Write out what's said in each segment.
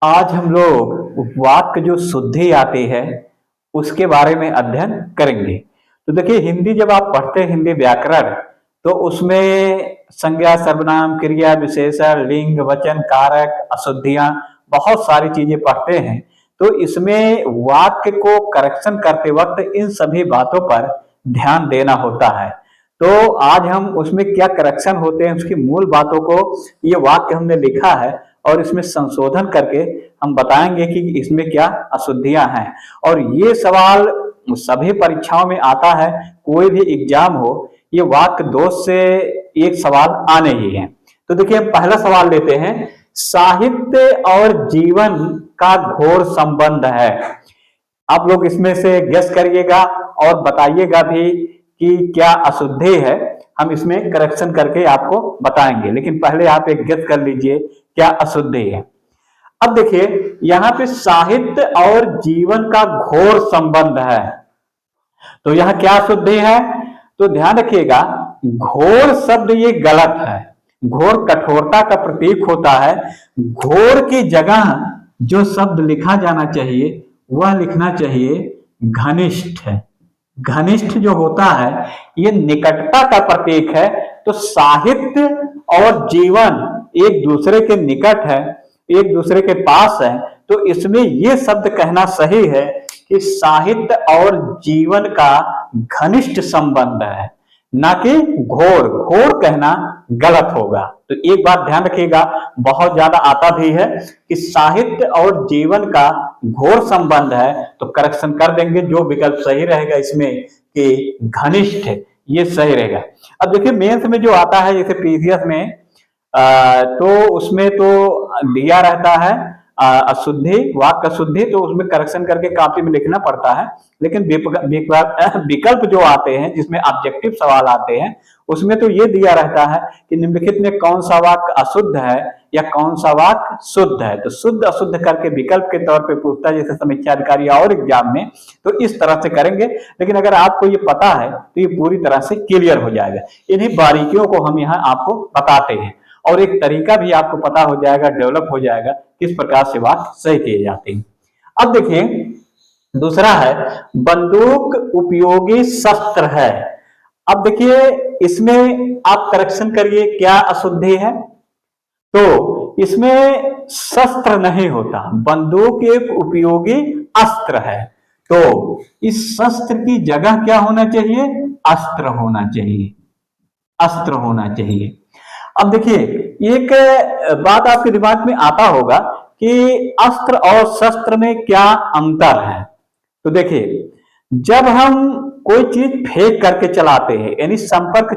आज हम लोग वाक्य जो शुद्धि आती है उसके बारे में अध्ययन करेंगे। तो देखिए, हिंदी जब आप पढ़ते हैं, हिंदी व्याकरण, तो उसमें संज्ञा, सर्वनाम, क्रिया, विशेषण, लिंग, वचन, कारक, अशुद्धियां, बहुत सारी चीजें पढ़ते हैं। तो इसमें वाक्य को करेक्शन करते वक्त इन सभी बातों पर ध्यान देना होता है। तो आज हम उसमें क्या करेक्शन होते हैं, उसकी मूल बातों को, ये वाक्य हमने लिखा है और इसमें संशोधन करके हम बताएंगे कि इसमें क्या अशुद्धियां हैं। और ये सवाल सभी परीक्षाओं में आता है, कोई भी एग्जाम हो, ये वाक्य दोष से एक सवाल आने ही है। तो देखिए, हम पहला सवाल लेते हैं, साहित्य और जीवन का घोर संबंध है। आप लोग इसमें से गेस करिएगा और बताइएगा भी कि क्या अशुद्धि है। हम इसमें करेक्शन करके आपको बताएंगे, लेकिन पहले आप एक गेस कर लीजिए क्या अशुद्धि है। अब देखिए, यहां पे साहित्य और जीवन का घोर संबंध है, तो यहां क्या अशुद्धि है? तो ध्यान रखिएगा, घोर शब्द ये गलत है। घोर कठोरता का प्रतीक होता है। घोर की जगह जो शब्द लिखा जाना चाहिए वह लिखना चाहिए घनिष्ठ है। घनिष्ठ जो होता है ये निकटता का प्रतीक है। तो साहित्य और जीवन एक दूसरे के निकट है, एक दूसरे के पास है। तो इसमें ये शब्द कहना सही है कि साहित्य और जीवन का घनिष्ठ संबंध है, ना कि घोर। घोर कहना गलत होगा। तो एक बात ध्यान रखिएगा, बहुत ज्यादा आता भी है कि साहित्य और जीवन का घोर संबंध है, तो करेक्शन कर देंगे। जो विकल्प सही रहेगा इसमें कि घनिष्ठ, ये सही रहेगा। अब देखिए, मेंस में जो आता है, जैसे पीसीएस में तो उसमें तो दिया रहता है अशुद्धि, वाक्य अशुद्धि, तो उसमें करेक्शन करके कॉपी में लिखना पड़ता है। लेकिन विकल्प जो आते हैं, जिसमें ऑब्जेक्टिव सवाल आते हैं, उसमें तो ये दिया रहता है कि निम्नलिखित में कौन सा वाक्य अशुद्ध है या कौन सा वाक्य शुद्ध है। तो शुद्ध अशुद्ध करके विकल्प के तौर पे पूछता है, जैसे समीक्षा अधिकारी और एग्जाम में, तो इस तरह से करेंगे। लेकिन अगर आपको ये पता है तो ये पूरी तरह से क्लियर हो जाएगा। इन्हीं बारीकियों को हम यहाँ आपको बताते हैं और एक तरीका भी आपको पता हो जाएगा, डेवलप हो जाएगा किस प्रकार से वाक्य सही किए जाते हैं। अब देखिए, दूसरा है बंदूक उपयोगी शस्त्र है। अब देखिए, इसमें आप करेक्शन करिए क्या अशुद्धि है। तो इसमें शस्त्र नहीं होता, बंदूक एक उपयोगी अस्त्र है। तो इस शस्त्र की जगह क्या होना चाहिए? अस्त्र होना चाहिए, अस्त्र होना चाहिए। अब देखिए, एक बात आपके दिमाग में आता होगा कि अस्त्र और शस्त्र में क्या अंतर है। तो देखिए, जब हम कोई चीज फेंक करके चलाते हैं, यानी संपर्क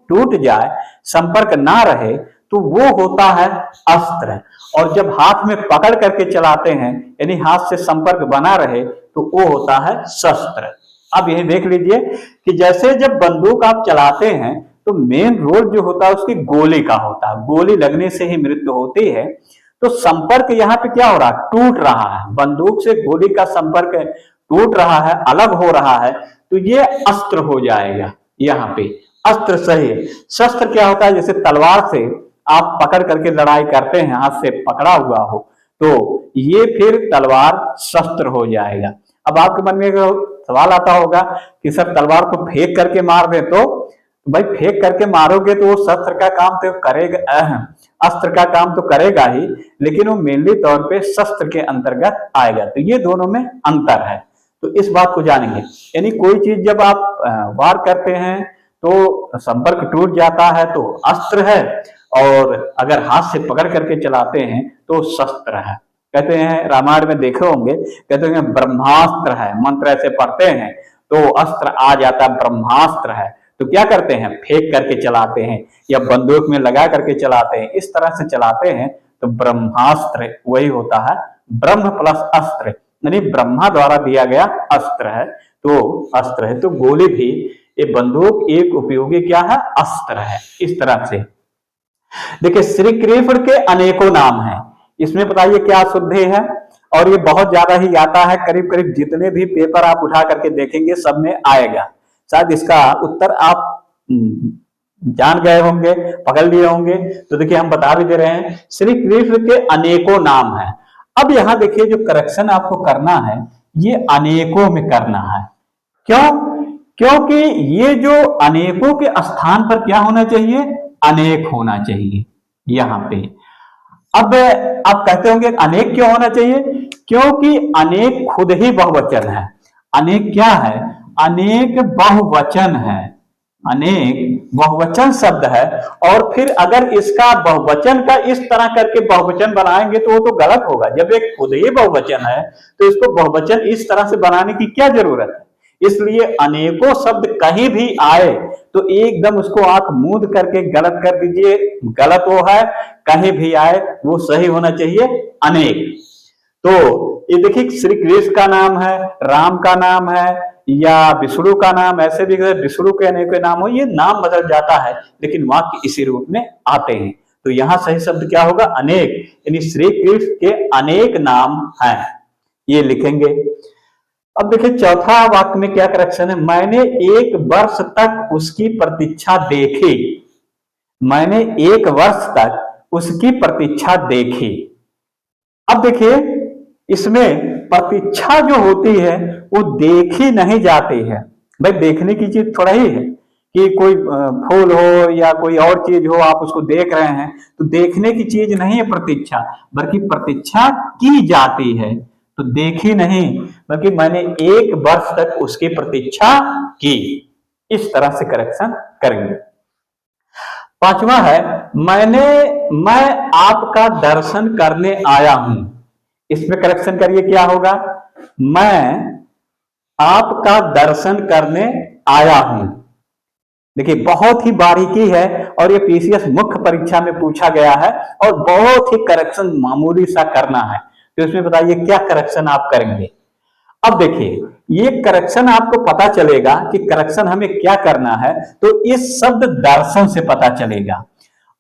टूट जाए, संपर्क ना रहे, तो वो होता है अस्त्र। और जब हाथ में पकड़ करके चलाते हैं, यानी हाथ से संपर्क बना रहे, तो वो होता है शस्त्र। अब यही देख लीजिए कि जैसे जब बंदूक आप चलाते हैं तो मेन रोल जो होता है उसकी गोली का होता है, गोली लगने से ही मृत्यु होती है। तो संपर्क यहाँ पे क्या हो रहा है? टूट रहा है, बंदूक से गोली का संपर्क टूट रहा है, अलग हो रहा है, तो ये अस्त्र हो जाएगा। यहाँ पे अस्त्र सही है। शस्त्र क्या होता है? जैसे तलवार से आप पकड़ करके लड़ाई करते हैं, हाथ से पकड़ा हुआ हो, तो ये फिर तलवार शस्त्र हो जाएगा। अब आपके मन में सवाल आता होगा कि सर तलवार को फेंक करके मार दे, तो भाई फेंक करके मारोगे तो वो शस्त्र का काम तो करेगा, अस्त्र का काम तो करेगा ही, लेकिन वो मेनली तौर पे शस्त्र के अंतर्गत आएगा। तो ये दोनों में अंतर है, तो इस बात को जानेंगे। यानी कोई चीज जब आप वार करते हैं तो संपर्क टूट जाता है तो अस्त्र है, और अगर हाथ से पकड़ करके चलाते हैं तो शस्त्र है। कहते हैं, रामायण में देखे होंगे, कहते हैं ब्रह्मास्त्र है, मंत्र ऐसे पढ़ते हैं तो अस्त्र आ जाता, ब्रह्मास्त्र है। तो क्या करते हैं? फेंक करके चलाते हैं या बंदूक में लगा करके चलाते हैं, इस तरह से चलाते हैं तो ब्रह्मास्त्र वही होता है। ब्रह्म प्लस अस्त्र, यानी ब्रह्मा द्वारा दिया गया अस्त्र है, तो अस्त्र है। तो गोली भी, ये बंदूक एक उपयोगी क्या है? अस्त्र है। इस तरह से देखिए, श्री कृष्ण के अनेकों नाम हैं, इसमें बताइए क्या शुद्धि है। और ये बहुत ज्यादा ही आता है, करीब करीब जितने भी पेपर आप उठा करके देखेंगे सब में आएगा। शायद इसका उत्तर आप जान गए होंगे, पकड़ लिए होंगे। तो देखिए हम बता भी दे रहे हैं, श्री कृष्ण के अनेकों नाम हैं। अब यहां देखिए जो करेक्शन आपको करना है ये अनेकों में करना है। क्यों? क्योंकि ये जो अनेकों के स्थान पर क्या होना चाहिए, अनेक होना चाहिए यहां पे। अब आप कहते होंगे अनेक क्यों होना चाहिए, क्योंकि अनेक खुद ही बहुवचन है। अनेक क्या है, अनेक बहुवचन है, अनेक बहुवचन शब्द है। और फिर अगर इसका बहुवचन का इस तरह करके बहुवचन बनाएंगे तो वो तो गलत होगा। जब एक खुद ही बहुवचन है तो इसको बहुवचन इस तरह से बनाने की क्या जरूरत है। इसलिए अनेकों शब्द कहीं भी आए तो एकदम उसको आंख मूंद करके गलत कर दीजिए, गलत वो है। कहीं भी आए वो सही होना चाहिए अनेक। तो ये देखिए श्री कृष्ण का नाम है, राम का नाम है, या विष्णु का नाम, ऐसे भी विष्णु के अनेक नाम हो, ये नाम बदल जाता है लेकिन वाक्य इसी रूप में आते हैं। तो यहां सही शब्द क्या होगा, अनेक, यानी श्री कृष्ण के अनेक नाम हैं, ये लिखेंगे। अब देखिए चौथा वाक्य में क्या करेक्शन है, मैंने एक वर्ष तक उसकी प्रतीक्षा देखी। मैंने एक वर्ष तक उसकी प्रतीक्षा देखी। अब देखिए इसमें प्रतीक्षा जो होती है वो देखी नहीं जाती है। भाई देखने की चीज थोड़ा ही है कि कोई फूल हो या कोई और चीज हो, आप उसको देख रहे हैं, तो देखने की चीज नहीं है प्रतीक्षा, बल्कि प्रतीक्षा की जाती है। तो देखी नहीं, बल्कि मैंने एक वर्ष तक उसकी प्रतीक्षा की। इस तरह से करेक्शन करेंगे। पांचवा है, मैं आपका दर्शन करने आया हूं। इसमें करेक्शन करिए, क्या होगा, मैं आपका दर्शन करने आया हूं। देखिए बहुत ही बारीकी है और ये पीसीएस मुख्य परीक्षा में पूछा गया है और बहुत ही करेक्शन मामूली सा करना है। तो इसमें बताइए क्या करेक्शन आप करेंगे। अब देखिए ये करेक्शन आपको पता चलेगा कि करेक्शन हमें क्या करना है, तो इस शब्द दर्शन से पता चलेगा।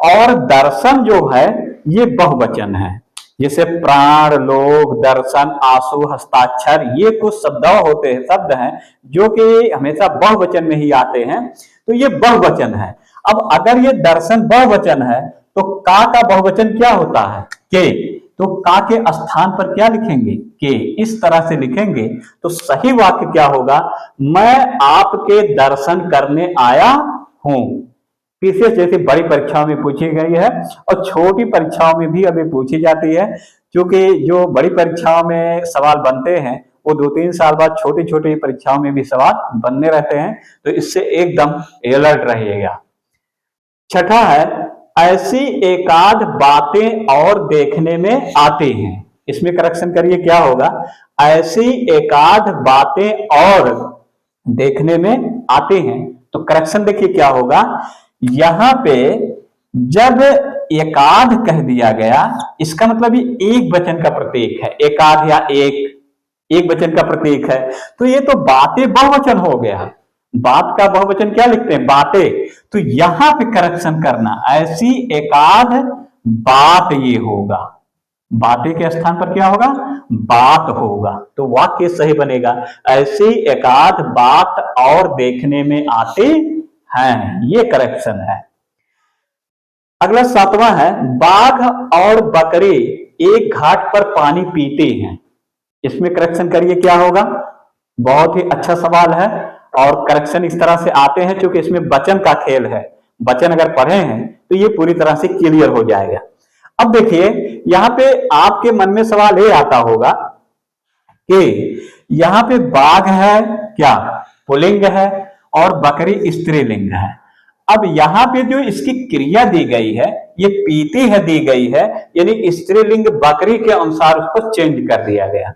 और दर्शन जो है ये बहुवचन है, जैसे प्राण, लोक, दर्शन, आंसू, हस्ताक्षर, ये कुछ शब्द हैं जो कि हमेशा बहुवचन में ही आते हैं। तो ये बहुवचन है। अब अगर ये दर्शन बहुवचन है तो का बहुवचन क्या होता है, के। तो का के स्थान पर क्या लिखेंगे, के। इस तरह से लिखेंगे तो सही वाक्य क्या होगा, मैं आपके दर्शन करने आया हूं। पीसीएस जैसी बड़ी परीक्षाओं में पूछी गई है और छोटी परीक्षाओं में भी अभी पूछी जाती है, क्योंकि जो बड़ी परीक्षाओं में सवाल बनते हैं वो 2-3 साल बाद छोटी छोटी परीक्षाओं में भी सवाल बनने रहते हैं। तो इससे एकदम अलर्ट रहिएगा। छठा है, ऐसी एकाध बातें और देखने में आती हैं। इसमें करेक्शन करिए, क्या होगा, ऐसी एकाध बातें और देखने में आते हैं। तो करेक्शन देखिए क्या होगा, यहां पे जब एकाध कह दिया गया, इसका मतलब ये एक वचन का प्रतीक है। एकाध या एक वचन का प्रतीक है, तो ये तो बातें बहुवचन हो गया। बात का बहुवचन क्या लिखते हैं, बातें। तो यहां पे करेक्शन करना, ऐसी एकाध बात ये होगा। बातें के स्थान पर क्या होगा, बात होगा। तो वाक्य सही बनेगा, ऐसी एकाध बात और देखने में आते हैं, ये करेक्शन है। अगला सातवां है, बाघ और बकरी एक घाट पर पानी पीते हैं। इसमें करेक्शन करिए, क्या होगा। बहुत ही अच्छा सवाल है और करेक्शन इस तरह से आते हैं क्योंकि इसमें वचन का खेल है। वचन अगर पढ़े हैं तो ये पूरी तरह से क्लियर हो जाएगा। अब देखिए यहां पे आपके मन में सवाल ये आता होगा कि यहां पे बाघ है क्या, पुल्लिंग है, और बकरी स्त्रीलिंग है। अब यहाँ पे जो इसकी क्रिया दी गई है ये पीती है दी गई है, यानी स्त्रीलिंग बकरी के अनुसार उसको चेंज कर दिया गया।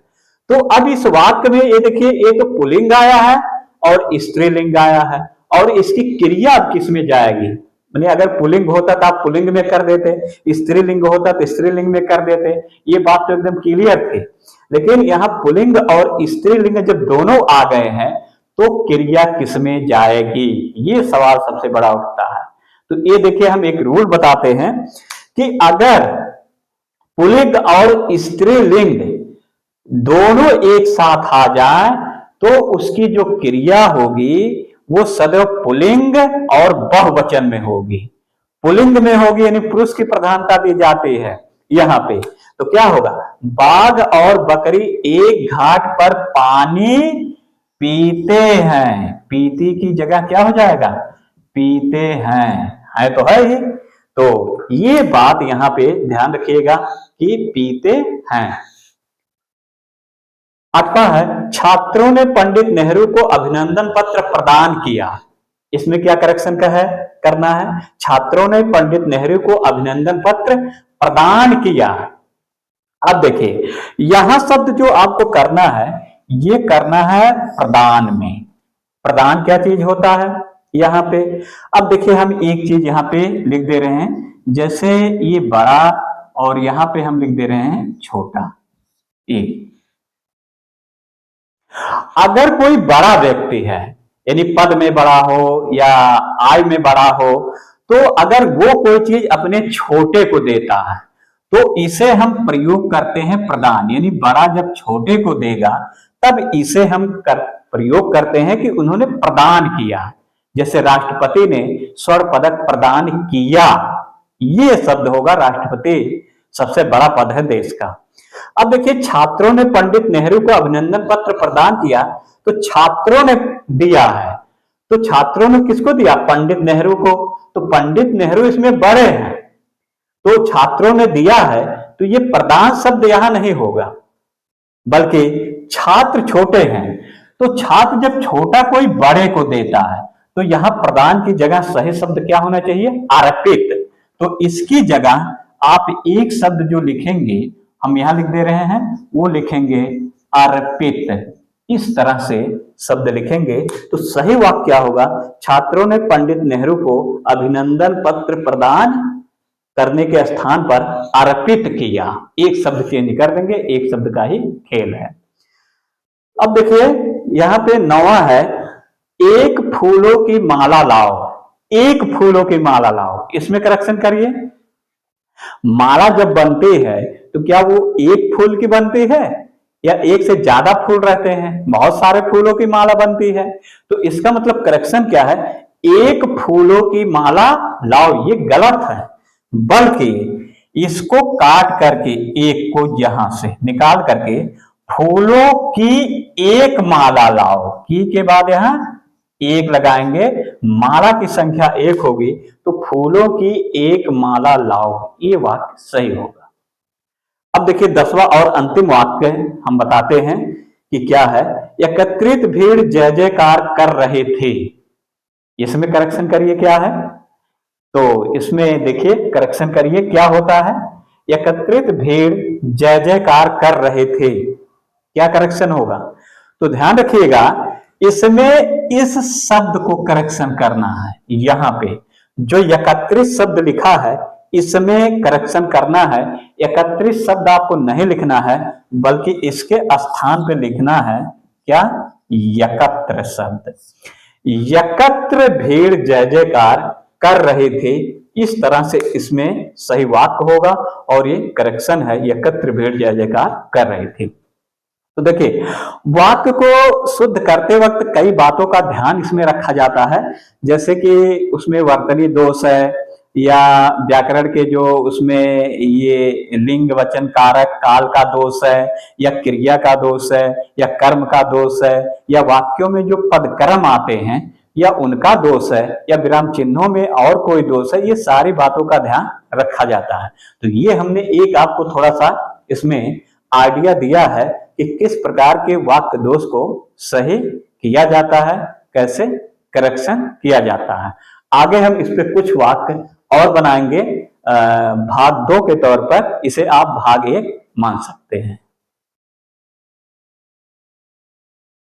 तो अब इस वाक्य में ये देखिए एक पुल्लिंग आया है और स्त्रीलिंग आया है, और इसकी क्रिया अब किस में जाएगी। मैंने अगर पुल्लिंग होता तो आप पुल्लिंग में कर देते, स्त्रीलिंग होता तो स्त्रीलिंग में कर देते, ये बात तो एकदम क्लियर थी। लेकिन यहाँ पुल्लिंग और स्त्रीलिंग जब दोनों आ गए हैं तो क्रिया किसमें जाएगी, ये सवाल सबसे बड़ा उठता है। तो ये देखिए हम एक रूल बताते हैं कि अगर पुल्लिंग और स्त्रीलिंग दोनों एक साथ आ जाए तो उसकी जो क्रिया होगी वो सदैव पुल्लिंग और बहुवचन में होगी। पुल्लिंग में होगी यानी पुरुष की प्रधानता दी जाती है यहाँ पे। तो क्या होगा, बाघ और बकरी एक घाट पर पानी पीते हैं। पीती की जगह क्या हो जाएगा, पीते हैं, है तो है ही। तो ये बात यहां पे ध्यान रखिएगा कि पीते हैं। 8वां है, छात्रों ने पंडित नेहरू को अभिनंदन पत्र प्रदान किया। इसमें क्या करेक्शन का है, करना है, छात्रों ने पंडित नेहरू को अभिनंदन पत्र प्रदान किया। अब देखिए यहां शब्द जो आपको करना है, ये करना है प्रदान में। प्रदान क्या चीज होता है यहाँ पे। अब देखिए हम एक चीज यहाँ पे लिख दे रहे हैं, जैसे ये बड़ा और यहाँ पे हम लिख दे रहे हैं छोटा। एक अगर कोई बड़ा व्यक्ति है, यानी पद में बड़ा हो या आय में बड़ा हो, तो अगर वो कोई चीज अपने छोटे को देता है तो इसे हम प्रयोग करते हैं प्रदान। यानी बड़ा जब छोटे को देगा तब इसे हम प्रयोग करते हैं कि उन्होंने प्रदान किया। जैसे राष्ट्रपति ने स्वर्ण पदक प्रदान किया, ये शब्द होगा राष्ट्रपति, सबसे बड़ा पद है देश का। अब देखिए छात्रों ने पंडित नेहरू को अभिनंदन पत्र प्रदान किया, तो छात्रों ने दिया है, तो छात्रों ने किसको दिया, पंडित नेहरू को। तो पंडित नेहरू इसमें बड़े हैं, तो छात्रों ने दिया है, तो ये प्रदान शब्द यहां नहीं होगा, बल्कि छात्र छोटे हैं। तो छात्र जब छोटा कोई बड़े को देता है तो यहां प्रदान की जगह सही शब्द क्या होना चाहिए, अर्पित। तो इसकी जगह आप एक शब्द जो लिखेंगे, हम यहां लिख दे रहे हैं, वो लिखेंगे अर्पित। इस तरह से शब्द लिखेंगे तो सही वाक्य क्या होगा, छात्रों ने पंडित नेहरू को अभिनंदन पत्र प्रदान करने के स्थान पर अर्पित किया। एक शब्द चेंज कर देंगे, एक शब्द का ही खेल है। अब देखिए यहां पे 9वां है, एक फूलों की माला लाओ। एक फूलों की माला लाओ, इसमें करेक्शन करिए। माला जब बनती है तो क्या वो एक फूल की बनती है या एक से ज्यादा फूल रहते हैं, बहुत सारे फूलों की माला बनती है। तो इसका मतलब करेक्शन क्या है, एक फूलों की माला लाओ, ये गलत है, बल्कि इसको काट करके एक को यहां से निकाल करके फूलों की एक माला लाओ, की के बाद यहां एक लगाएंगे, माला की संख्या एक होगी, तो फूलों की एक माला लाओ, ये वाक्य सही होगा। अब देखिए 10वां और अंतिम वाक्य हम बताते हैं कि क्या है, एकत्रित भीड़ जय जयकार कर रहे थे। इसमें करेक्शन करिए क्या है, तो इसमें देखिए करेक्शन करिए क्या होता है, एकत्रित भीड़ जय जयकार कर रहे थे, क्या करेक्शन होगा। तो ध्यान रखिएगा इसमें इस शब्द को करेक्शन करना है। यहां पे जो एकत्रित शब्द लिखा है इसमें करेक्शन करना है। एकत्रित शब्द आपको नहीं लिखना है, बल्कि इसके स्थान पे लिखना है क्या, एकत्र शब्द। एकत्र भीड़ जय जयकार कर रहे थे, इस तरह से इसमें सही वाक्य होगा और ये करेक्शन है, एकत्र भीड़ जय जयकार कर रहे थे। तो देखिए वाक्य को शुद्ध करते वक्त कई बातों का ध्यान इसमें रखा जाता है, जैसे कि उसमें वर्तनी दोष है, या व्याकरण के जो उसमें ये लिंग वचन कारक काल का दोष है, या क्रिया का दोष है, या कर्म का दोष है, या वाक्यों में जो पदक्रम आते हैं या उनका दोष है, या विराम चिन्हों में और कोई दोष है, ये सारी बातों का ध्यान रखा जाता है। तो ये हमने एक आपको थोड़ा सा इसमें आइडिया दिया है कि किस प्रकार के वाक्य दोष को सही किया जाता है, कैसे करेक्शन किया जाता है। आगे हम इस पे कुछ वाक्य और बनाएंगे भाग 2 के तौर पर, इसे आप भाग 1 मान सकते हैं।